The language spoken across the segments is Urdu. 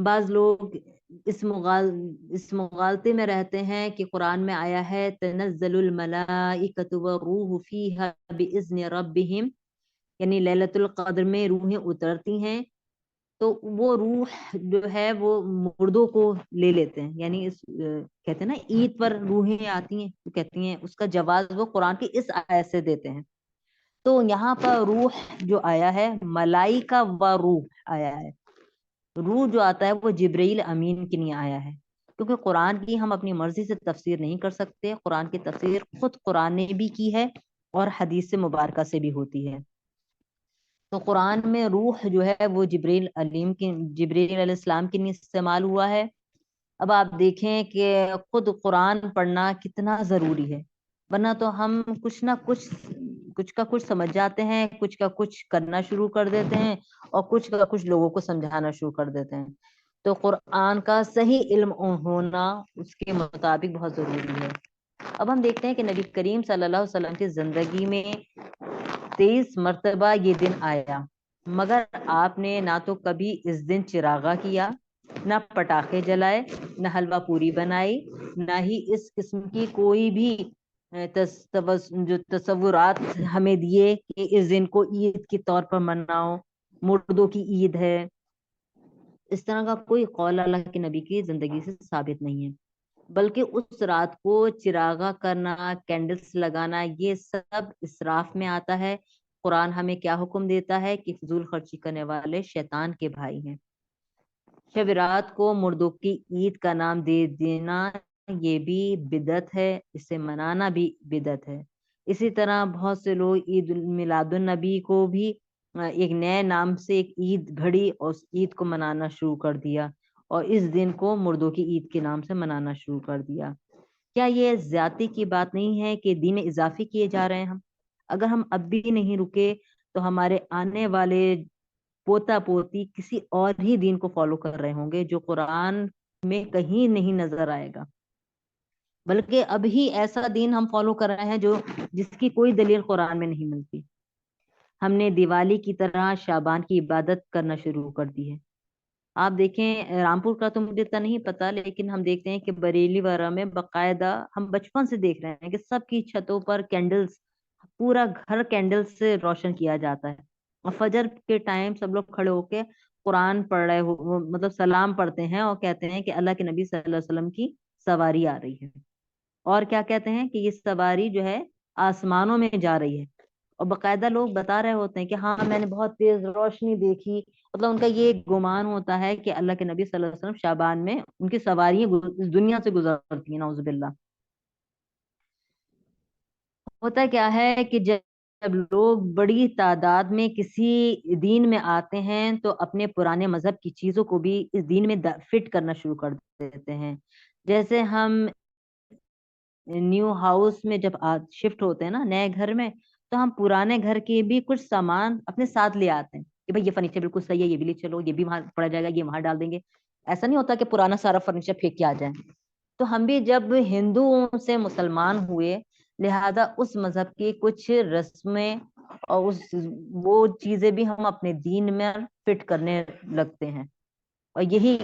بعض لوگ اس مغالطے میں رہتے ہیں کہ قرآن میں آیا ہے تنزل الملائکۃ والروح فیہا باذن ربہم، یعنی لیلۃ القدر میں روحیں اترتی ہیں، تو وہ روح جو ہے وہ مردوں کو لے لیتے ہیں، یعنی کہتے ہیں نا عید پر روحیں آتی ہیں، تو کہتی ہیں اس کا جواز وہ قرآن کی اس آیت سے دیتے ہیں۔ تو یہاں پر روح جو آیا ہے ملائکہ و روح آیا ہے، روح جو آتا ہے وہ جبرائیل امین کے لیے آیا ہے، کیونکہ قرآن کی ہم اپنی مرضی سے تفسیر نہیں کر سکتے، قرآن کی تفسیر خود قرآن نے بھی کی ہے اور حدیث مبارکہ سے بھی ہوتی ہے۔ تو قرآن میں روح جو ہے وہ جبرائیل علیہ السلام کے لیے استعمال ہوا ہے۔ اب آپ دیکھیں کہ خود قرآن پڑھنا کتنا ضروری ہے، ورنہ تو ہم کچھ کا کچھ سمجھ جاتے ہیں، کچھ کا کچھ کرنا شروع کر دیتے ہیں، اور کچھ کا کچھ لوگوں کو سمجھانا شروع کر دیتے ہیں۔ تو قرآن کا صحیح علم ہونا اس کے مطابق بہت ضروری ہے۔ اب ہم دیکھتے ہیں کہ نبی کریم صلی اللہ علیہ وسلم کی زندگی میں 23 مرتبہ یہ دن آیا، مگر آپ نے نہ تو کبھی اس دن چراغا کیا، نہ پٹاخے جلائے، نہ حلوہ پوری بنائی، نہ ہی اس قسم کی کوئی بھی جو تصورات ہمیں دیے کہ اس دن کو عید کے طور پر مناؤ، مردوں کی عید ہے۔ اس طرح کا کوئی قول اللہ کے نبی کی زندگی سے ثابت نہیں ہے، بلکہ اس رات کو چراغا کرنا، کینڈلز لگانا، یہ سب اسراف میں آتا ہے۔ قرآن ہمیں کیا حکم دیتا ہے کہ فضول خرچی کرنے والے شیطان کے بھائی ہیں۔ شب رات کو مردوں کی عید کا نام دے دینا یہ بھی بدعت ہے، اسے منانا بھی بدعت ہے۔ اسی طرح بہت سے لوگ عید میلاد النبی کو بھی ایک نئے نام سے ایک عید گھڑی اور اس عید کو منانا شروع کر دیا، اور اس دن کو مردوں کی عید کے نام سے منانا شروع کر دیا۔ کیا یہ زیادتی کی بات نہیں ہے کہ دین اضافی کیے جا رہے ہیں ہم؟ اگر ہم اب بھی نہیں رکے تو ہمارے آنے والے پوتا پوتی کسی اور ہی دین کو فالو کر رہے ہوں گے جو قرآن میں کہیں نہیں نظر آئے گا، بلکہ اب ہی ایسا دین ہم فالو کر رہے ہیں جس کی کوئی دلیل قرآن میں نہیں ملتی۔ ہم نے دیوالی کی طرح شابان کی عبادت کرنا شروع کر دی ہے۔ آپ دیکھیں رامپور کا تو مجھے اتنا نہیں پتا، لیکن ہم دیکھتے ہیں کہ بریلی وغیرہ میں باقاعدہ ہم بچپن سے دیکھ رہے ہیں کہ سب کی چھتوں پر کینڈلز، پورا گھر کینڈل سے روشن کیا جاتا ہے، اور فجر کے ٹائم سب لوگ کھڑے ہو کے قرآن پڑھ رہے ہو، مطلب سلام پڑھتے ہیں اور کہتے ہیں کہ اللہ کے نبی صلی اللہ علیہ وسلم کی سواری آ رہی ہے، اور کیا کہتے ہیں کہ یہ سواری جو ہے آسمانوں میں جا رہی ہے، اور باقاعدہ لوگ بتا رہے ہوتے ہیں کہ ہاں میں نے بہت تیز روشنی دیکھی، مطلب ان کا یہ گمان ہوتا ہے کہ اللہ کے نبی صلی اللہ علیہ وسلم شعبان میں ان کی سواریاں اس دنیا سے گزرتی ہیں، نعوذ باللہ۔ ہوتا کیا ہے کہ جب لوگ بڑی تعداد میں کسی دین میں آتے ہیں تو اپنے پرانے مذہب کی چیزوں کو بھی اس دین میں فٹ کرنا شروع کر دیتے ہیں۔ جیسے ہم نیو ہاؤس میں جب شفٹ ہوتے ہیں نا نئے گھر میں، تو ہم پرانے گھر کے بھی کچھ سامان اپنے ساتھ لے آتے ہیں کہ بھائی یہ فرنیچر بالکل صحیح ہے، یہ بھی لے چلو، یہ بھی وہاں پڑا جائے گا، یہ وہاں ڈال دیں گے۔ ایسا نہیں ہوتا کہ پرانا سارا فرنیچر پھینک کے آ جائیں۔ تو ہم بھی جب ہندوؤں سے مسلمان ہوئے، لہذا اس مذہب کی کچھ رسمیں اور وہ چیزیں بھی ہم اپنے دین میں فٹ کرنے لگتے ہیں، اور یہی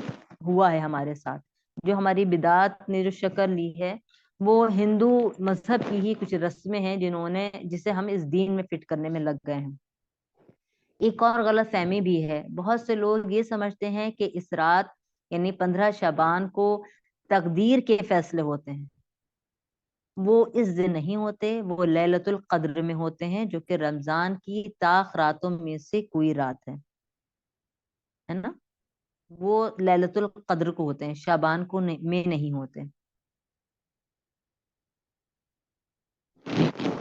ہوا ہے ہمارے ساتھ۔ جو ہماری بدعات نے جو شکل لی ہے وہ ہندو مذہب کی ہی کچھ رسمیں ہیں جسے ہم اس دین میں فٹ کرنے میں لگ گئے ہیں۔ ایک اور غلط فہمی بھی ہے، بہت سے لوگ یہ سمجھتے ہیں کہ اس رات یعنی 15 شعبان کو تقدیر کے فیصلے ہوتے ہیں۔ وہ اس دن نہیں ہوتے، وہ لیلۃ القدر میں ہوتے ہیں، جو کہ رمضان کی طاق راتوں میں سے کوئی رات ہے نا، وہ لیلۃ القدر کو ہوتے ہیں، شعبان کو میں نہیں ہوتے،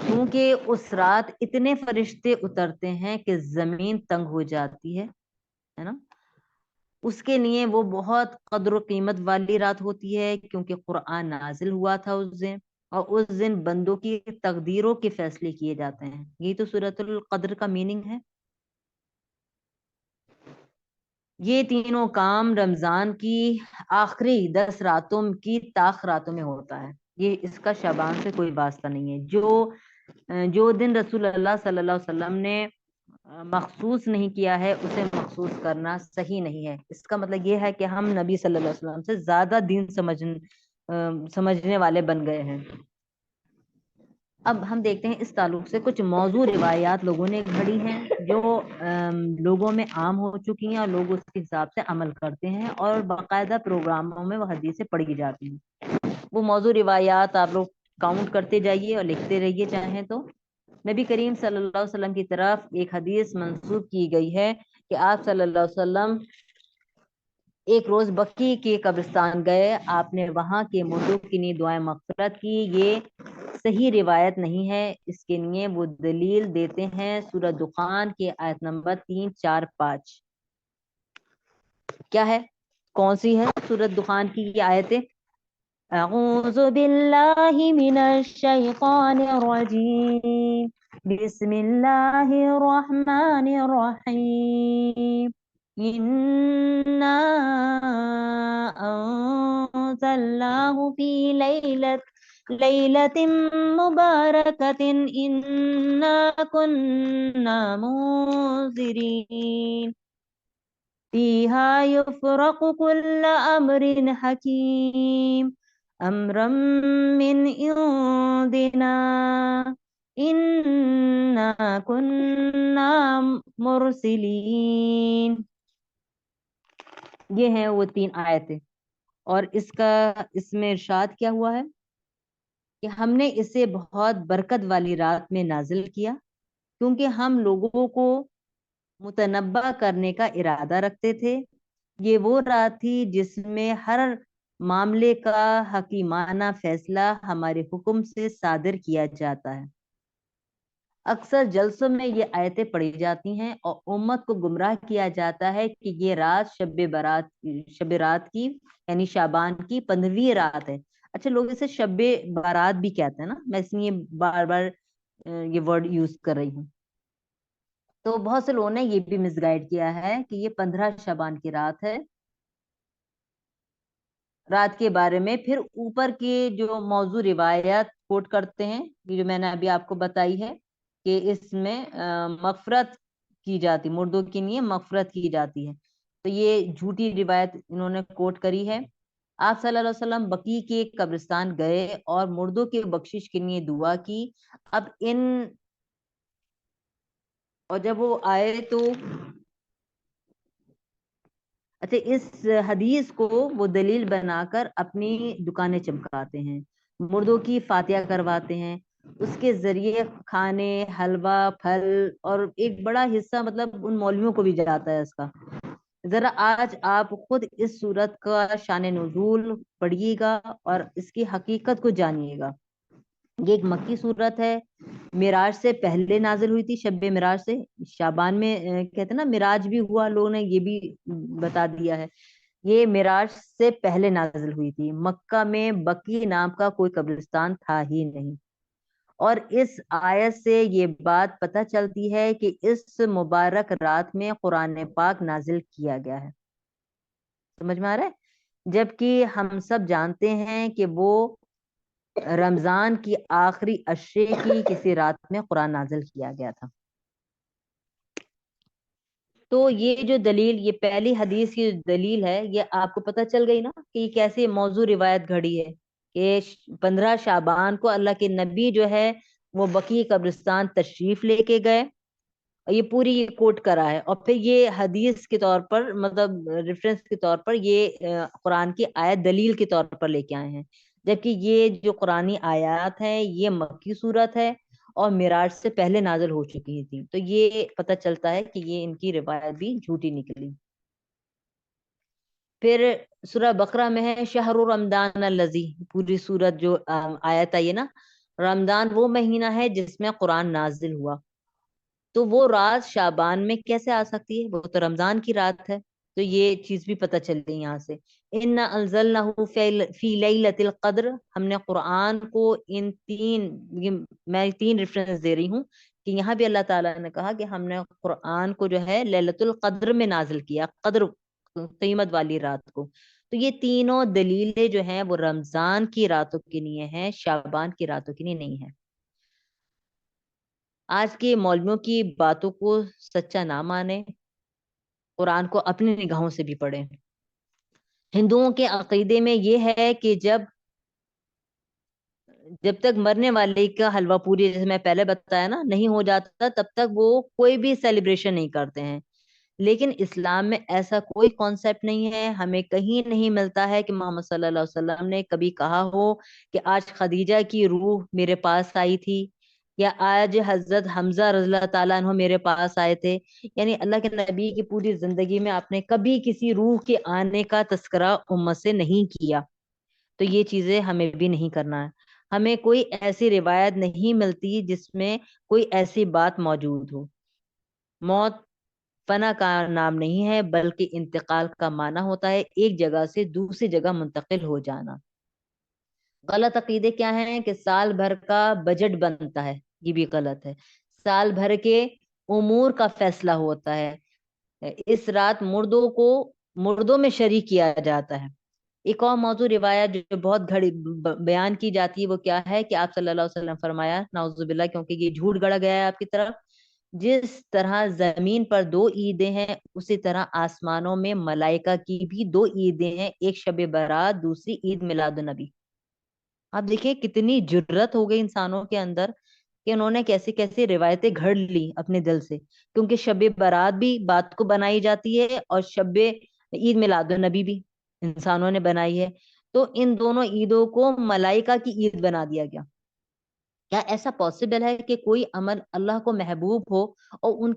کیونکہ اس رات اتنے فرشتے اترتے ہیں کہ زمین تنگ ہو جاتی ہے نا۔ اس کے لیے وہ بہت قدر و قیمت والی رات ہوتی ہے، کیونکہ قرآن نازل ہوا تھا اس دن، اور اس دن بندوں کی تقدیروں کے فیصلے کیے جاتے ہیں۔ یہ تو سورۃ القدر کا میننگ ہے۔ یہ تینوں کام رمضان کی آخری 10 راتوں کی طاق راتوں میں ہوتا ہے، یہ اس کا شعبان سے کوئی واسطہ نہیں ہے۔ جو دن رسول اللہ صلی اللہ علیہ وسلم نے مخصوص نہیں کیا ہے اسے مخصوص کرنا صحیح نہیں ہے۔ اس کا مطلب یہ ہے کہ ہم نبی صلی اللہ علیہ وسلم سے زیادہ دین سمجھنے والے بن گئے ہیں۔ اب ہم دیکھتے ہیں اس تعلق سے کچھ موضوع روایات لوگوں نے گھڑی ہیں جو لوگوں میں عام ہو چکی ہیں، اور لوگ اس کے حساب سے عمل کرتے ہیں، اور باقاعدہ پروگراموں میں وہ حدیثیں پڑھی جاتی ہیں۔ وہ موضوع روایات آپ لوگ کاؤنٹ کرتے جائیے اور لکھتے رہیے چاہیں تو۔ نبی کریم صلی اللہ علیہ وسلم کی طرف ایک حدیث منسوب کی گئی ہے کہ آپ صلی اللہ علیہ وسلم ایک روز بقی کے قبرستان گئے، آپ نے وہاں کے مردوں کے لیے دعائیں مغفرت کی۔ یہ صحیح روایت نہیں ہے، اس کے لیے وہ دلیل دیتے ہیں سورہ دخان کے آیت نمبر 3، 4، 5۔ کیا ہے؟ کون سی ہے سورہ دخان کی یہ آیتیں؟ اعوذ باللہ من الشیطان الرجیم، بسم اللہ الرحمن الرحیم، انا انزلناہ فی لیلۃ مبارکۃ انا کنا منذرین فیہا یفرق کل امر حکیم امرا من عندنا انا کنا مرسلین۔ یہ ہیں وہ 3 آیتیں، اور اس میں ارشاد کیا ہوا ہے کہ ہم نے اسے بہت برکت والی رات میں نازل کیا، کیونکہ ہم لوگوں کو متنبع کرنے کا ارادہ رکھتے تھے۔ یہ وہ رات تھی جس میں ہر معاملے کا حکیمانہ فیصلہ ہمارے حکم سے صادر کیا جاتا ہے۔ اکثر جلسوں میں یہ آیتیں پڑھی جاتی ہیں اور امت کو گمراہ کیا جاتا ہے کہ یہ رات شب برات کی یعنی شعبان کی 15ویں رات ہے۔ اچھا، لوگ اسے شب بارات بھی کہتے ہیں نا، میں اس لیے بار بار یہ ورڈ یوز کر رہی ہوں۔ تو بہت سے لوگوں نے یہ بھی مس گائیڈ کیا ہے کہ یہ 15 شعبان کی رات ہے، رات کے بارے میں۔ پھر اوپر کے جو موضوع روایات کوٹ کرتے ہیں، یہ جو میں نے ابھی آپ کو بتائی ہے کہ اس میں مغفرت کی جاتی، مردوں کے لیے مغفرت کی جاتی ہے، تو یہ جھوٹی روایت انہوں نے کوٹ کری ہے۔ آپ صلی اللہ علیہ وسلم بقی کے قبرستان گئے اور مردوں کے بخشش کے لیے دعا کی۔ اب اور جب وہ آئے تو اچھا، اس حدیث کو وہ دلیل بنا کر اپنی دکانیں چمکاتے ہیں، مردوں کی فاتحہ کرواتے ہیں، اس کے ذریعے کھانے، حلوہ، پھل، اور ایک بڑا حصہ مطلب ان مولویوں کو بھی جاتا ہے اس کا۔ ذرا آج آپ خود اس صورت کا شان نزول پڑھیے گا اور اس کی حقیقت کو جانیے گا۔ یہ ایک مکی صورت ہے، معراج سے پہلے نازل ہوئی تھی، شب معراج سے، شعبان میں کہتے ہیں نا معراج بھی ہوا، لوگوں نے یہ بھی بتا دیا ہے۔ یہ معراج سے پہلے نازل ہوئی تھی، مکہ میں بقی نام کا کوئی قبرستان تھا ہی نہیں۔ اور اس آیت سے یہ بات پتہ چلتی ہے کہ اس مبارک رات میں قرآن پاک نازل کیا گیا ہے۔ سمجھ میں آ رہا ہے؟ جبکہ ہم سب جانتے ہیں کہ وہ رمضان کی آخری عشرے کی کسی رات میں قرآن نازل کیا گیا تھا۔ تو یہ جو دلیل، یہ پہلی حدیث کی دلیل ہے، یہ آپ کو پتہ چل گئی نا کہ یہ کیسے موضوع روایت گھڑی ہے کہ 15 شعبان کو اللہ کے نبی جو ہے وہ بقی قبرستان تشریف لے کے گئے، اور یہ پوری کوٹ کرا ہے، اور پھر یہ حدیث کے طور پر مطلب ریفرنس کے طور پر یہ قرآن کی آیت دلیل کے طور پر لے کے آئے ہیں۔ جبکہ یہ جو قرآنی آیات ہیں یہ مکی صورت ہے اور معراج سے پہلے نازل ہو چکی تھی، تو یہ پتہ چلتا ہے کہ یہ ان کی روایت بھی جھوٹی نکلی۔ پھر سورہ بقرہ میں ہے شہر رمضان الذی، پوری سورت جو آیت آئی ہے نا، رمضان وہ مہینہ ہے جس میں قرآن نازل ہوا، تو وہ رات شعبان میں کیسے آ سکتی ہے؟ وہ تو رمضان کی رات ہے، تو یہ چیز بھی پتہ چل گئی یہاں سے۔ اِنَّا أَنزَلْنَاهُ فِي لَيْلَةِ الْقَدْرِ، ہم نے قرآن کو میں 3 ریفرنس دے رہی ہوں کہ یہاں بھی اللہ تعالیٰ نے کہا کہ ہم نے قرآن کو جو ہے لیلۃ القدر میں نازل کیا، قدر قیمت والی رات کو۔ تو یہ تینوں دلیلیں جو ہیں وہ رمضان کی راتوں کے لیے ہیں، شعبان کی راتوں کے لیے نہیں ہیں۔ آج کے مولویوں کی باتوں کو سچا نہ مانے، قرآن کو اپنی نگاہوں سے بھی پڑھیں۔ ہندوؤں کے عقیدے میں یہ ہے کہ جب تک مرنے والے کا حلوہ پوری، جیسے میں پہلے بتایا نا، نہیں ہو جاتا تب تک وہ کوئی بھی سیلیبریشن نہیں کرتے ہیں۔ لیکن اسلام میں ایسا کوئی کانسیپٹ نہیں ہے، ہمیں کہیں نہیں ملتا ہے کہ محمد صلی اللہ علیہ وسلم نے کبھی کہا ہو کہ آج خدیجہ کی روح میرے پاس آئی تھی، یا آج حضرت حمزہ رضی اللہ تعالیٰ عنہ میرے پاس آئے تھے۔ یعنی اللہ کے نبی کی پوری زندگی میں آپ نے کبھی کسی روح کے آنے کا تذکرہ امت سے نہیں کیا، تو یہ چیزیں ہمیں بھی نہیں کرنا ہے۔ ہمیں کوئی ایسی روایت نہیں ملتی جس میں کوئی ایسی بات موجود ہو۔ موت فنا کا نام نہیں ہے، بلکہ انتقال کا معنی ہوتا ہے ایک جگہ سے دوسری جگہ منتقل ہو جانا۔ غلط عقیدے کیا ہیں کہ سال بھر کا بجٹ بنتا ہے، یہ بھی غلط ہے۔ سال بھر کے امور کا فیصلہ ہوتا ہے، اس رات مردوں میں شریک کیا جاتا ہے۔ ایک اور موضوع روایت جو بہت گھڑی بیان کی جاتی ہے وہ کیا ہے کہ آپ صلی اللہ علیہ وسلم فرمایا، نعوذ باللہ، کیونکہ یہ جھوٹ گڑا گیا ہے آپ کی طرف، جس طرح زمین پر 2 عیدیں ہیں اسی طرح آسمانوں میں ملائکہ کی بھی 2 عیدیں ہیں، ایک شب برات، دوسری عید میلاد النبی۔ آپ دیکھیں کتنی جرت ہو گئی انسانوں کے اندر کہ انہوں نے کیسی کیسی روایتیں گھڑ لی اپنے دل سے، کیونکہ شب برات بھی بات کو بنائی جاتی ہے اور شب عید میلاد النبی بھی انسانوں نے بنائی ہے، تو ان دونوں عیدوں کو ملائکہ کی عید بنا دیا گیا۔ کیا ایسا پاسبل ہے کہ کوئی عمل اللہ کو محبوب ہو اور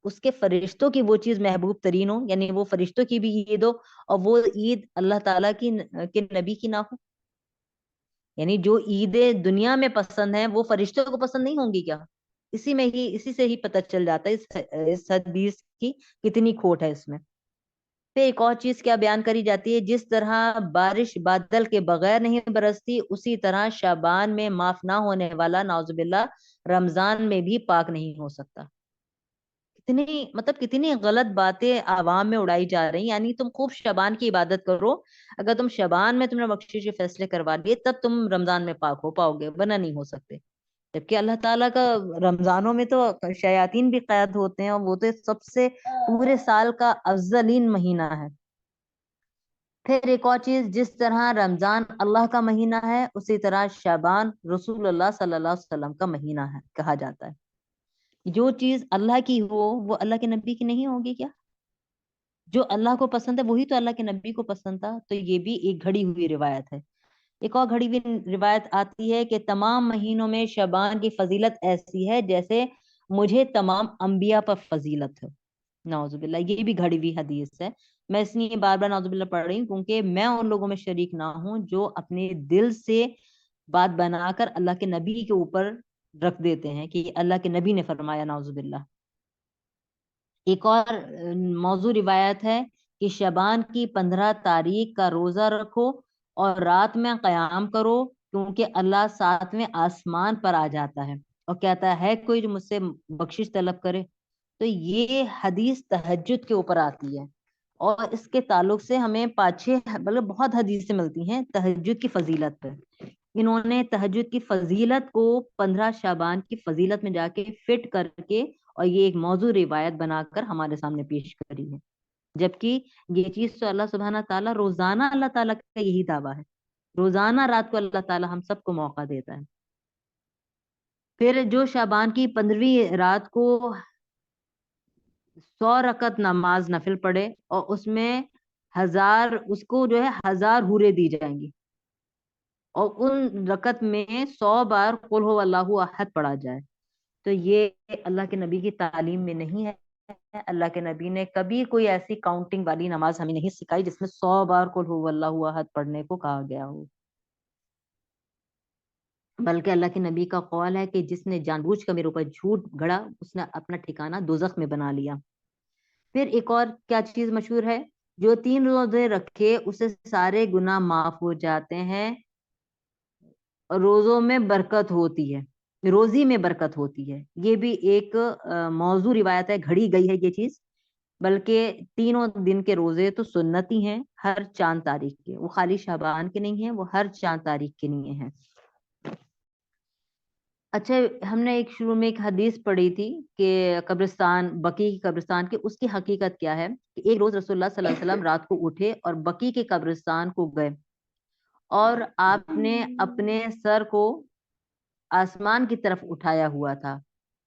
اس کے فرشتوں کی وہ چیز محبوب ترین ہو، یعنی وہ فرشتوں کی بھی عید ہو اور وہ عید اللہ تعالیٰ کے نبی کی نہ ہو؟ یعنی جو عیدیں دنیا میں پسند ہیں وہ فرشتوں کو پسند نہیں ہوں گی کیا؟ اسی سے ہی پتہ چل جاتا ہے اس حدیث کی کتنی کھوٹ ہے اس میں۔ پھر ایک اور چیز کیا بیان کری جاتی ہے، جس طرح بارش بادل کے بغیر نہیں برستی، اسی طرح شعبان میں معاف نہ ہونے والا نعوذ باللہ رمضان میں بھی پاک نہیں ہو سکتا۔ کتنی غلط باتیں عوام میں اڑائی جا رہی ہیں۔ یعنی تم خوب شعبان کی عبادت کرو، اگر تم شعبان میں تم نے بخشش کے فیصلے کروا لیے تب تم رمضان میں پاک ہو پاؤ گے، ورنہ نہیں ہو سکتے۔ جبکہ اللہ تعالیٰ کا رمضانوں میں تو شیاطین بھی قید ہوتے ہیں، اور وہ تو سب سے پورے سال کا افضلین مہینہ ہے۔ پھر ایک اور چیز، جس طرح رمضان اللہ کا مہینہ ہے اسی طرح شعبان رسول اللہ صلی اللہ علیہ وسلم کا مہینہ ہے کہا جاتا ہے۔ جو چیز اللہ کی ہو وہ اللہ کے نبی کی نہیں ہوگی کیا؟ جو اللہ کو پسند ہے وہی تو اللہ کے نبی کو پسند تھا، تو یہ بھی ایک گھڑی ہوئی روایت ہے۔ ایک اور گھڑی ہوئی روایت آتی ہے کہ تمام مہینوں میں شعبان کی فضیلت ایسی ہے جیسے مجھے تمام انبیاء پر فضیلت ہے۔ نعوذ باللہ، یہ بھی گھڑی ہوئی حدیث ہے۔ میں اس لیے بار بار نعوذ باللہ پڑھ رہی ہوں کیونکہ میں ان لوگوں میں شریک نہ ہوں جو اپنے دل سے بات بنا کر اللہ کے نبی کے اوپر رکھ دیتے ہیں کہ اللہ کے نبی نے فرمایا، نعوذ باللہ۔ ایک اور موضوع روایت ہے کہ شعبان کی 15 تاریخ کا روزہ رکھو اور رات میں قیام کرو، کیونکہ اللہ 7ویں آسمان پر آ جاتا ہے اور کہتا ہے کوئی جو مجھ سے بخشش طلب کرے۔ تو یہ حدیث تہجد کے اوپر آتی ہے، اور اس کے تعلق سے ہمیں 5-6 مطلب بہت حدیثیں ملتی ہیں تہجد کی فضیلت پر۔ انہوں نے تہجد کی فضیلت کو 15 شعبان کی فضیلت میں جا کے فٹ کر کے اور یہ ایک موضوع روایت بنا کر ہمارے سامنے پیش کری ہے، جبکہ یہ چیز تو اللہ سبحانہ تعالیٰ روزانہ اللہ تعالیٰ کا یہی دعویٰ ہے، روزانہ رات کو اللہ تعالیٰ ہم سب کو موقع دیتا ہے۔ پھر جو شعبان کی 15ویں رات کو 100 رکعت نماز نفل پڑھے اور اس کو جو ہے 1000 حوریں دی جائیں گی، اور ان رکعت میں 100 بار قل هو اللہ احد پڑھا جائے، تو یہ اللہ کے نبی کی تعلیم میں نہیں ہے۔ اللہ کے نبی نے کبھی کوئی ایسی کاؤنٹنگ والی نماز ہمیں نہیں سکھائی جس میں 100 بار قل هو اللہ احد پڑھنے کو کہا گیا ہو، بلکہ اللہ کے نبی کا قول ہے کہ جس نے جان بوجھ کر میرے اوپر جھوٹ گھڑا اس نے اپنا ٹھکانہ دوزخ میں بنا لیا۔ پھر ایک اور کیا چیز مشہور ہے، جو 3 روزے رکھے اسے سارے گناہ معاف ہو جاتے ہیں، روزوں میں برکت ہوتی ہے، روزی میں برکت ہوتی ہے۔ یہ بھی ایک موضوع روایت ہے، گھڑی گئی ہے یہ چیز، بلکہ 3 دن کے روزے تو سنتی ہیں ہر چاند تاریخ کے، وہ خالی شعبان کے نہیں ہیں، وہ ہر چاند تاریخ کے لیے ہیں۔ اچھا، ہم نے ایک شروع میں ایک حدیث پڑھی تھی کہ قبرستان، بقی کی قبرستان کی، اس کی حقیقت کیا ہے کہ ایک روز رسول اللہ صلی اللہ علیہ وسلم رات کو اٹھے اور بقی کے قبرستان کو گئے، اور آپ نے اپنے سر کو آسمان کی طرف اٹھایا ہوا تھا۔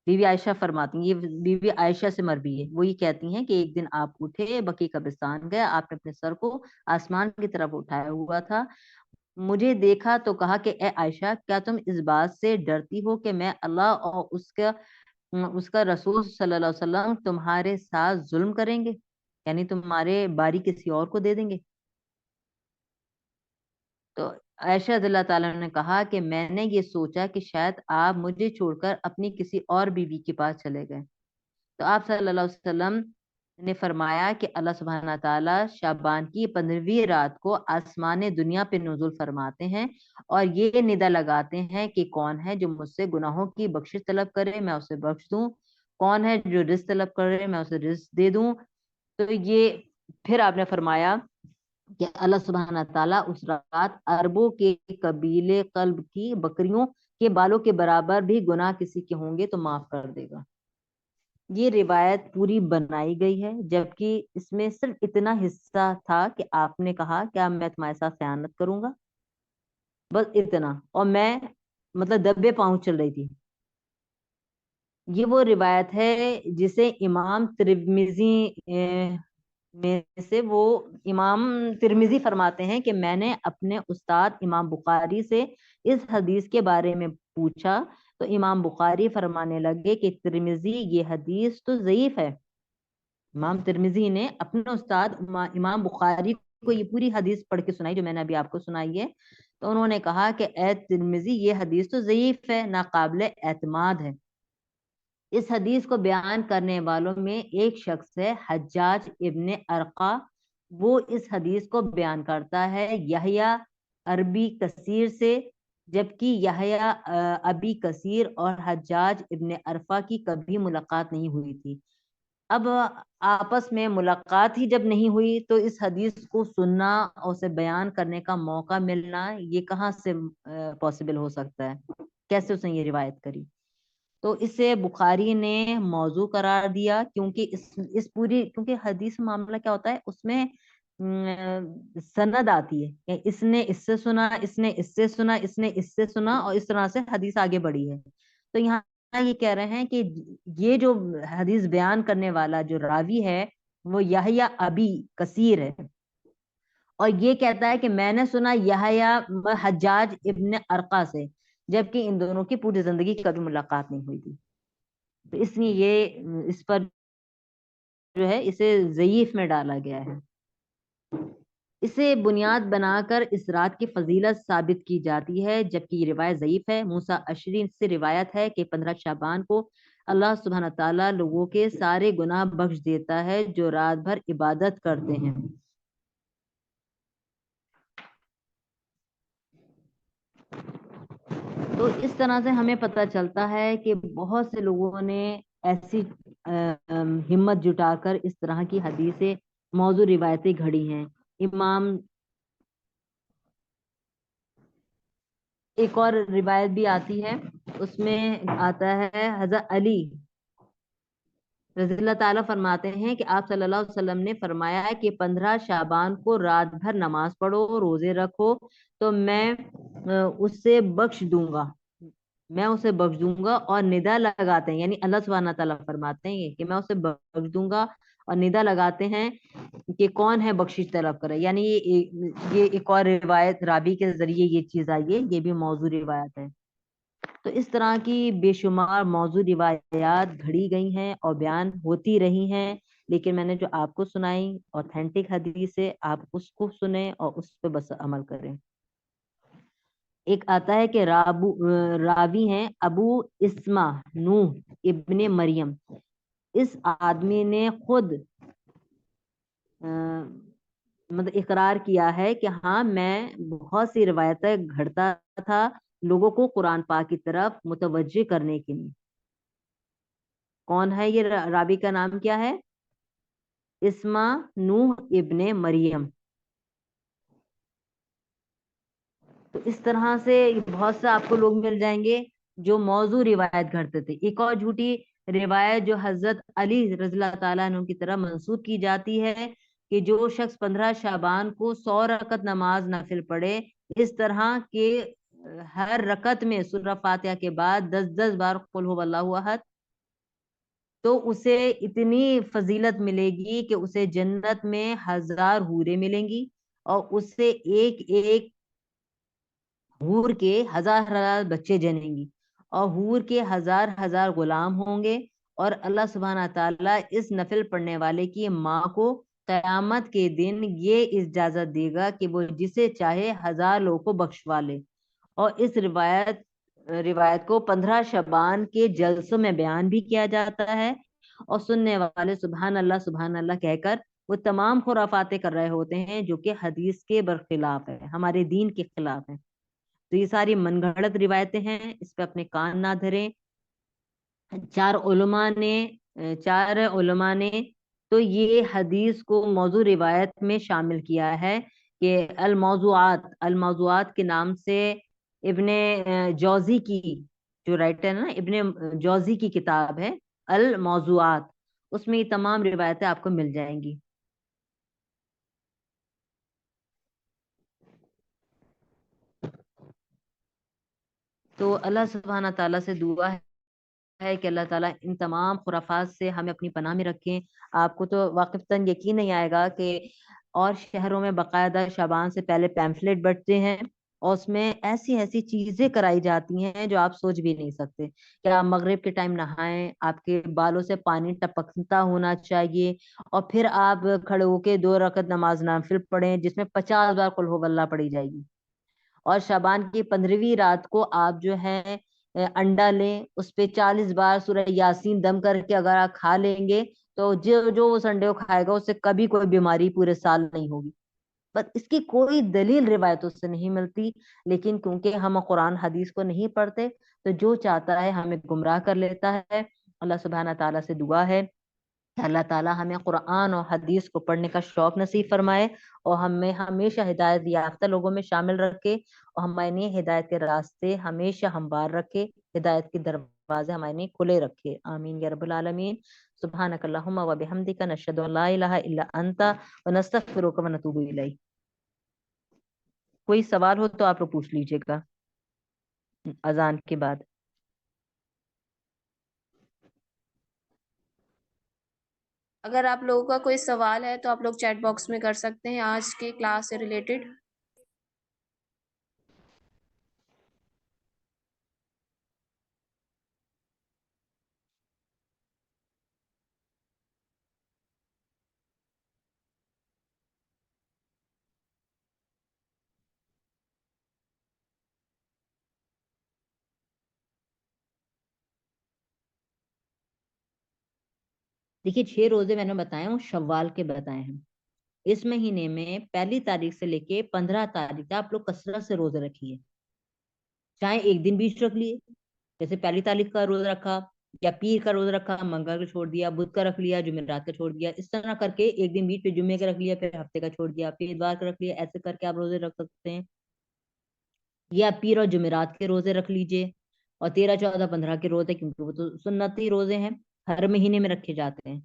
بی بی عائشہ فرماتی ہیں، یہ بی بی عائشہ سے مروی ہے، وہ یہ کہتی ہیں کہ ایک دن آپ اٹھے، بقی قبرستان گئے، آپ نے اپنے سر کو آسمان کی طرف اٹھایا ہوا تھا، مجھے دیکھا تو کہا کہ اے عائشہ، کیا تم اس بات سے ڈرتی ہو کہ میں اللہ اور اس کا رسول صلی اللہ علیہ وسلم تمہارے ساتھ ظلم کریں گے، یعنی تمہارے باری کسی اور کو دے دیں گے؟ تو عائشہ رضی اللہ تعالیٰ نے کہا کہ میں نے یہ سوچا کہ شاید آپ مجھے چھوڑ کر اپنی کسی اور بیوی کے پاس چلے گئے۔ تو آپ صلی اللہ علیہ وسلم نے فرمایا کہ اللہ سبحانہ تعالیٰ شعبان کی 15ویں رات کو آسمان دنیا پہ نزول فرماتے ہیں اور یہ ندا لگاتے ہیں کہ کون ہے جو مجھ سے گناہوں کی بخشش طلب کرے، میں اسے بخش دوں، کون ہے جو رزق طلب کرے، میں اسے رزق دے دوں۔ تو یہ پھر آپ نے فرمایا کہ اللہ سبحانہ تعالیٰ اس رات اربوں کے قبیلے قلب کی بکریوں کے بالوں کے برابر بھی گناہ کسی کے ہوں گے تو معاف کر دے گا۔ یہ روایت پوری بنائی گئی ہے، جبکہ اس میں صرف اتنا حصہ تھا کہ آپ نے کہا کیا میں تمہارے ساتھ خیانت کروں گا، بس اتنا، اور میں مطلب دبے پاؤں چل رہی تھی۔ یہ وہ روایت ہے جسے امام ترمذی میں سے وہ امام ترمذی فرماتے ہیں کہ میں نے اپنے استاد امام بخاری سے اس حدیث کے بارے میں پوچھا تو امام بخاری فرمانے لگے کہ ترمذی یہ حدیث تو ضعیف ہے۔ امام ترمذی نے اپنے استاد امام بخاری کو یہ پوری حدیث پڑھ کے سنائی جو میں نے ابھی آپ کو سنائی ہے، تو انہوں نے کہا کہ اے ترمذی یہ حدیث تو ضعیف ہے، ناقابل اعتماد ہے۔ اس حدیث کو بیان کرنے والوں میں ایک شخص ہے حجاج ابن ارقا، وہ اس حدیث کو بیان کرتا ہے یحییٰ عربی کثیر سے، جبکہ یحییٰ ابی کثیر اور حجاج ابن ارفا کی کبھی ملاقات نہیں ہوئی تھی۔ اب آپس میں ملاقات ہی جب نہیں ہوئی تو اس حدیث کو سننا اور اسے بیان کرنے کا موقع ملنا یہ کہاں سے پاسبل ہو سکتا ہے؟ کیسے اس نے یہ روایت کری؟ تو اسے بخاری نے موضوع قرار دیا، کیونکہ اس پوری، کیونکہ حدیث معاملہ کیا ہوتا ہے، اس میں سند آتی ہے کہ اس نے اس سے سنا، اس نے اس سے سنا، اس نے اس سے سنا، اور اس طرح سے حدیث آگے بڑھی ہے۔ تو یہاں یہ کہہ رہے ہیں کہ یہ جو حدیث بیان کرنے والا جو راوی ہے وہ یحییٰ ابی کثیر ہے، اور یہ کہتا ہے کہ میں نے سنا یحییٰ حجاج ابن ارقا سے، جبکہ ان دونوں کی پوری زندگی کی کبھی ملاقات نہیں ہوئی تھی۔ تو اس لیے یہ اس پر جو ہے اسے ضعیف میں ڈالا گیا ہے۔ اسے بنیاد بنا کر اس رات کی فضیلت ثابت کی جاتی ہے، جبکہ یہ روایت ضعیف ہے۔ موسیٰ اشعری سے روایت ہے کہ 15 شعبان کو اللہ سبحانہ تعالیٰ لوگوں کے سارے گناہ بخش دیتا ہے جو رات بھر عبادت کرتے ہیں۔ تو اس طرح سے ہمیں پتہ چلتا ہے کہ بہت سے لوگوں نے ایسی ہمت جٹا کر اس طرح کی حدیثیں، موضوع روایتیں گھڑی ہیں۔ امام ایک اور روایت بھی آتی ہے، اس میں آتا ہے حضرت علی رضی اللہ تعالیٰ فرماتے ہیں کہ آپ صلی اللہ علیہ وسلم نے فرمایا ہے کہ 15 شعبان کو رات بھر نماز پڑھو، روزے رکھو تو میں اسے بخش دوں گا، میں اسے بخش دوں گا، اور ندا لگاتے ہیں، یعنی اللہ سبحانہ تعالیٰ فرماتے ہیں کہ میں اسے بخش دوں گا، اور ندا لگاتے ہیں کہ کون ہے بخشش طلب کرے، یعنی یہ ایک اور روایت رابی کے ذریعے یہ چیز آئی ہے، یہ بھی موضوع روایت ہے۔ تو اس طرح کی بے شمار موضوع روایات گھڑی گئی ہیں اور بیان ہوتی رہی ہیں، لیکن میں نے جو آپ کو سنائی اوتھینٹک حدیث ہے، آپ اس کو سنیں اور اس پہ بس عمل کریں۔ ایک آتا ہے کہ راوی ہیں ابو اسما نوح ابن مریم، اس آدمی نے خود مطلب اقرار کیا ہے کہ ہاں میں بہت سی روایتیں گھڑتا تھا لوگوں کو قرآن پاک کی طرف متوجہ کرنے کے لیے۔ کون ہے یہ راوی کا نام کیا ہے؟ اسما نوح ابن مریم۔ تو اس طرح سے بہت سے آپ کو لوگ مل جائیں گے جو موضوع روایت کرتے تھے. ایک اور جھوٹی روایت جو حضرت علی رضی اللہ تعالیٰ عنہ کی طرف منسوب کی جاتی ہے کہ جو شخص 15 شعبان کو 100 رکعت نماز نافل پڑھے اس طرح کے ہر رکعت میں سورہ فاتحہ کے بعد 10 بار قل هو اللہ احد، تو اسے اتنی فضیلت ملے گی کہ اسے جنت میں 1000 حوریں ملیں گی اور اس سے ایک ایک حور کے 1000 بچے جنیں گی اور حور کے 1000 غلام ہوں گے. اور اللہ سبحانہ تعالیٰ اس نفل پڑھنے والے کی ماں کو قیامت کے دن یہ اجازت دے گا کہ وہ جسے چاہے 1000 لوگوں کو بخشوا لے. اور اس روایت کو 15 شعبان کے جلسوں میں بیان بھی کیا جاتا ہے اور سننے والے سبحان اللہ کہہ کر وہ تمام خرافاتیں کر رہے ہوتے ہیں جو کہ حدیث کے برخلاف ہے، ہمارے دین کے خلاف ہے. تو یہ ساری من گھڑت روایتیں ہیں، اس پہ اپنے کان نہ دھریں. چار علماء نے تو یہ حدیث کو موضوع روایت میں شامل کیا ہے کہ الموضوعات کے نام سے ابن جوزی کی جو رائٹر ہے نا، ابن جوزی کی کتاب ہے الموضوعات، اس میں یہ تمام روایتیں آپ کو مل جائیں گی. تو اللہ سبحانہ تعالیٰ سے دعا ہے کہ اللہ تعالیٰ ان تمام خرافات سے ہمیں اپنی پناہ میں رکھیں. آپ کو تو واقفتاً یقین نہیں آئے گا کہ اور شہروں میں باقاعدہ شعبان سے پہلے پیمفلیٹ بٹتے ہیں اور اس میں ایسی ایسی چیزیں کرائی جاتی ہیں جو آپ سوچ بھی نہیں سکتے. کہ آپ مغرب کے ٹائم نہائیں، آپ کے بالوں سے پانی ٹپکتا ہونا چاہیے اور پھر آپ کھڑے ہو کے 2 رکعت نماز نافل پڑھیں جس میں 50 بار قل ہو اللہ پڑھی جائے گی. اور شعبان کی 15ویں رات کو آپ جو ہے انڈا لیں، اس پہ 40 بار سورہ یاسین دم کر کے اگر آپ کھا لیں گے تو جو اس انڈے کو کھائے گا اس سے کبھی کوئی بیماری پورے سال نہیں ہوگی. بس اس کی کوئی دلیل روایتوں سے نہیں ملتی، لیکن کیونکہ ہم قرآن حدیث کو نہیں پڑھتے تو جو چاہتا ہے ہمیں گمراہ کر لیتا ہے. اللہ سبحانہ تعالیٰ سے دعا ہے کہ اللہ تعالیٰ ہمیں قرآن اور حدیث کو پڑھنے کا شوق نصیب فرمائے اور ہمیں ہمیشہ ہدایت یافتہ لوگوں میں شامل رکھے اور ہمارے ہدایت کے راستے ہمیشہ ہموار رکھے، ہدایت کے دروازے ہمارے کھلے رکھے. آمین یا رب العالمین. سبحانک اللہم و بحمدک نشہد ان لا الہ الا انت ونستغفرک ونتوب الیک. کوئی سوال ہو تو آپ لوگ پوچھ لیجئے گا اذان کے بعد. اگر آپ لوگوں کا کوئی سوال ہے تو آپ لوگ چیٹ باکس میں کر سکتے ہیں آج کے کلاس سے ریلیٹڈ. دیکھیے 6 روزے میں نے بتائے وہ شوال کے بتائے ہیں. اس مہینے میں 1 تاریخ سے لے کے 15 تاریخ تک آپ لوگ کثرت سے روزے رکھیے. چاہے ایک دن بیچ رکھ لیے، جیسے 1 تاریخ کا روزہ رکھا یا پیر کا روزہ رکھا، منگل کا چھوڑ دیا، بدھ کا رکھ لیا، جمعرات کا چھوڑ دیا. اس طرح کر کے ایک دن بیچ پہ جمعے کا رکھ لیا، پھر ہفتے کا چھوڑ دیا، پھر اتوار کا رکھ لیا. ایسے کر کے آپ روزے رکھ سکتے ہیں. یا پیر اور جمعرات کے روزے رکھ لیجئے اور 13 14 15 کے روزے، کیونکہ وہ تو سنتی روزے ہیں، ہر مہینے میں رکھے جاتے ہیں.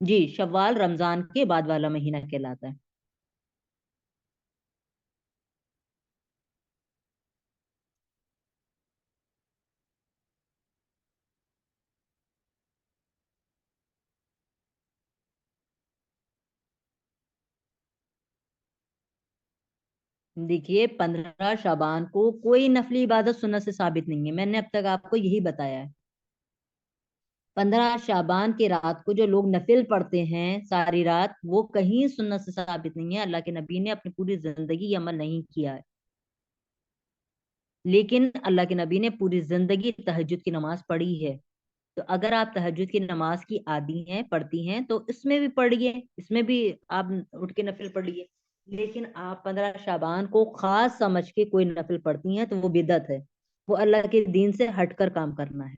جی شوال رمضان کے بعد والا مہینہ کہلاتا ہے. دیکھیے 15 شعبان کو کوئی نفلی عبادت سنت سے ثابت نہیں ہے، میں نے اب تک آپ کو یہی بتایا ہے. 15 شعبان کی رات کو جو لوگ نفل پڑھتے ہیں ساری رات، وہ کہیں سنت سے ثابت نہیں ہے. اللہ کے نبی نے اپنی پوری زندگی یہ عمل نہیں کیا ہے، لیکن اللہ کے نبی نے پوری زندگی تہجد کی نماز پڑھی ہے. تو اگر آپ تہجد کی نماز کی عادی ہیں، پڑھتی ہیں، تو اس میں بھی پڑھیے، اس میں بھی آپ اٹھ کے نفل پڑھیے. لیکن آپ 15 شعبان کو خاص سمجھ کے کوئی نفل پڑھتی ہیں تو وہ بدعت ہے، وہ اللہ کے دین سے ہٹ کر کام کرنا ہے.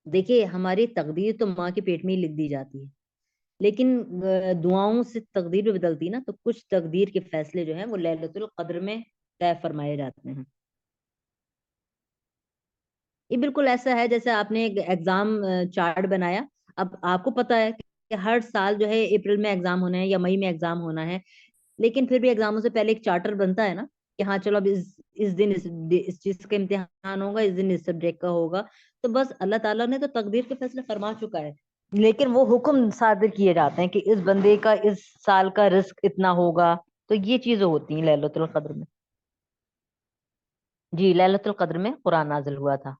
دیکھیے ہماری تقدیر تو ماں کے پیٹ میں ہی لکھ دی جاتی ہے، لیکن دعاؤں سے تقدیر بھی بدلتی نا، تو کچھ تقدیر کے فیصلے جو ہیں وہ لیلۃ القدر میں طے فرمائے جاتے ہیں۔ یہ بالکل ایسا ہے جیسے آپ نے ایک ایگزام چارٹ بنایا، اب آپ کو پتا ہے کہ ہر سال جو ہے اپریل میں ایگزام ہونا ہے یا مئی میں ایگزام ہونا ہے، لیکن پھر بھی ایگزاموں سے پہلے ایک چارٹر بنتا ہے نا کہ ہاں چلو اب اس دن اس چیز کا امتحان ہوگا، اس دن اس سبجیکٹ کا ہوگا، تو بس اللہ تعالیٰ نے تو تقدیر کے فیصلے فرما چکا ہے، لیکن وہ حکم صادر کیے جاتے ہیں کہ اس بندے کا اس سال کا رزق اتنا ہوگا، تو یہ چیزیں ہوتی ہیں لیلۃ القدر میں۔ جی لیلۃ القدر میں قرآن نازل ہوا تھا۔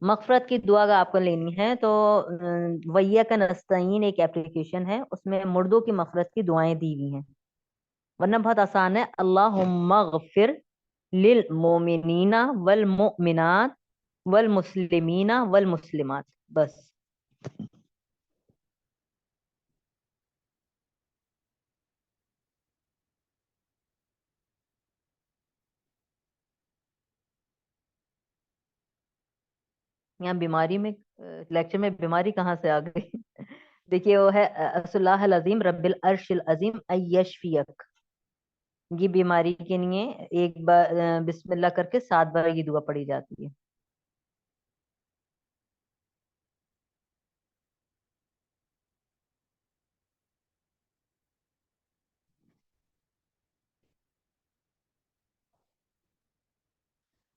مغفرت کی دعا اگر آپ کو لینی ہے تو ویّاک نستعین ایک اپلیکیشن ہے، اس میں مردوں کی مغفرت کی دعائیں دی ہوئی ہیں، ورنہ بہت آسان ہے، اللہم اغفر للمؤمنین والمؤمنات والمسلمین والمسلمات، بس۔ یہاں بیماری میں لیکچر میں بیماری کہاں سے آ گئی؟ دیکھیے وہ ہے اسء اللہ العظیم رب العرش العظیم ان یشفیک، یہ بیماری کے لیے ایک بار بسم اللہ کر کے 7 بار یہ دعا پڑھی جاتی ہے۔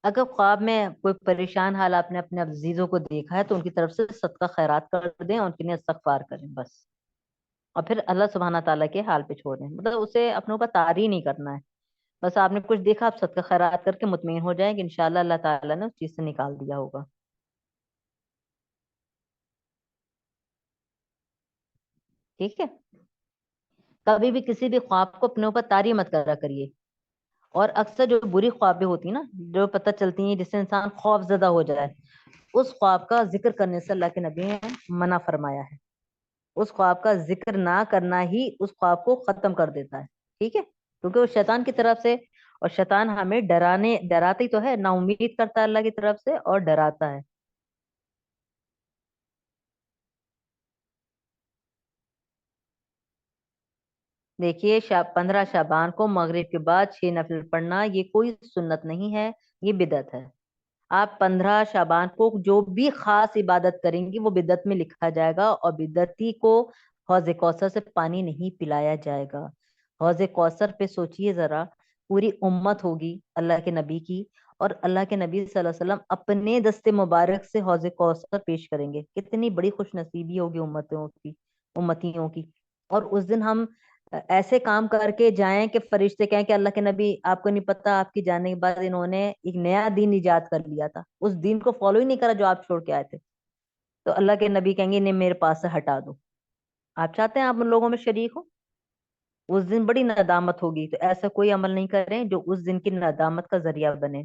اگر خواب میں کوئی پریشان حال آپ نے اپنے عزیزوں کو دیکھا ہے تو ان کی طرف سے صدقہ خیرات کر دیں اور ان کے لیے استغفار کریں بس، اور پھر اللہ سبحانہ تعالیٰ کے حال پہ چھوڑ دیں، مطلب اسے اپنے اوپر طاری نہیں کرنا ہے، بس آپ نے کچھ دیکھا آپ صدقہ خیرات کر کے مطمئن ہو جائیں کہ انشاءاللہ اللہ تعالیٰ نے اس چیز سے نکال دیا ہوگا۔ ٹھیک ہے، کبھی بھی کسی بھی خواب کو اپنے اوپر طاری مت کرا کریے، اور اکثر جو بری خوابیں ہوتی ہیں نا جو پتہ چلتی ہیں جس سے انسان خوف زدہ ہو جائے، اس خواب کا ذکر کرنے سے اللہ کے نبی نے منع فرمایا ہے، اس خواب کا ذکر نہ کرنا ہی اس خواب کو ختم کر دیتا ہے، ٹھیک ہے، کیونکہ وہ شیطان کی طرف سے، اور شیطان ہمیں ڈراتے ہی تو ہے، نا امید کرتا ہے اللہ کی طرف سے اور ڈراتا ہے۔ دیکھیے 15 شعبان کو مغرب کے بعد 6 نفل پڑھنا یہ کوئی سنت نہیں ہے، یہ بدعت ہے۔ آپ 15 شعبان کو جو بھی خاص عبادت کریں گی وہ بدعت میں لکھا جائے گا، اور بدعتی کو حوض کوثر سے پانی نہیں پلایا جائے گا۔ حوض کوثر پہ سوچئے ذرا، پوری امت ہوگی اللہ کے نبی کی، اور اللہ کے نبی صلی اللہ علیہ وسلم اپنے دست مبارک سے حوض کوثر پیش کریں گے، کتنی بڑی خوش نصیبی ہوگی امتیوں کی۔ اور اس دن ہم ایسے کام کر کے جائیں کہ فرشتے کہیں کہ اللہ کے نبی آپ کو نہیں پتا آپ کی جانے کے بعد انہوں نے ایک نیا دین ایجاد کر لیا تھا، اس دین کو فالو ہی نہیں کرا جو آپ چھوڑ کے آئے تھے، تو اللہ کے نبی کہیں گے انہیں میرے پاس سے ہٹا دو۔ آپ چاہتے ہیں آپ ان لوگوں میں شریک ہو؟ اس دن بڑی ندامت ہوگی، تو ایسا کوئی عمل نہیں کریں جو اس دن کی ندامت کا ذریعہ بنے۔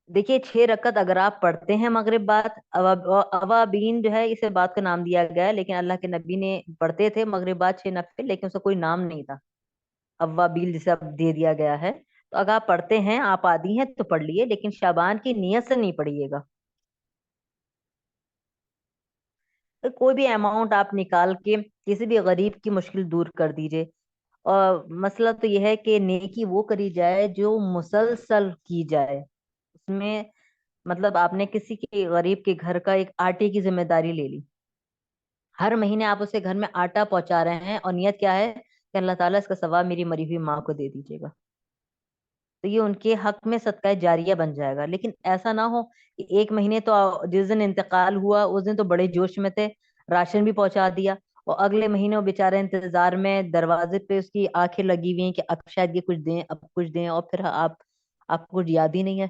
دیکھیے 6 رکعت اگر آپ پڑھتے ہیں مغرب بعد، اوابین جو ہے اسے بات کا نام دیا گیا ہے، لیکن اللہ کے نبی نے پڑھتے تھے مغرب بعد 6 نفل، لیکن اس کا کوئی نام نہیں تھا، اوابیل جسے اب دے دیا گیا ہے، تو اگر آپ پڑھتے ہیں آپ عادی ہیں تو پڑھ لیے، لیکن شعبان کی نیت سے نہیں پڑھیے گا۔ تو کوئی بھی اماؤنٹ آپ نکال کے کسی بھی غریب کی مشکل دور کر دیجئے، اور مسئلہ تو یہ ہے کہ نیکی وہ کری جائے جو مسلسل کی جائے، اس میں مطلب آپ نے کسی کے غریب کے گھر کا ایک آٹے کی ذمہ داری لے لی، ہر مہینے آپ اسے گھر میں آٹا پہنچا رہے ہیں، اور نیت کیا ہے کہ اللہ تعالیٰ اس کا ثواب میری مری ہوئی ماں کو دے دیجیے گا، تو یہ ان کے حق میں صدقہ جاریہ بن جائے گا۔ لیکن ایسا نہ ہو کہ ایک مہینے تو جس دن انتقال ہوا اس دن تو بڑے جوش میں تھے، راشن بھی پہنچا دیا، اور اگلے مہینے وہ بیچارے انتظار میں دروازے پہ اس کی آنکھیں لگی ہوئی ہیں کہ اب شاید یہ کچھ دیں اب کچھ دیں، اور پھر آپ کو کچھ یاد ہی نہیں ہے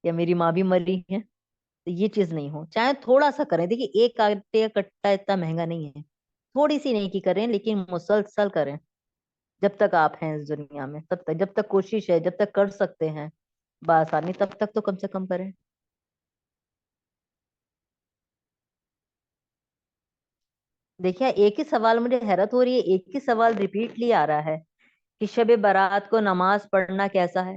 یا میری ماں بھی مر رہی ہے، تو یہ چیز نہیں ہو، چاہے تھوڑا سا کریں، دیکھیے ایک آٹے کا کٹا اتنا مہنگا نہیں ہے، تھوڑی سی نیکی کریں لیکن مسلسل کریں، جب تک آپ ہیں اس دنیا میں تب تک، جب تک کوشش ہے، جب تک کر سکتے ہیں بآسانی، تب تک تو کم سے کم کریں۔ دیکھیے ایک ہی سوال مجھے حیرت ہو رہی ہے، ایک ہی سوال ریپیٹلی آ رہا ہے کہ شب برات کو نماز پڑھنا کیسا ہے؟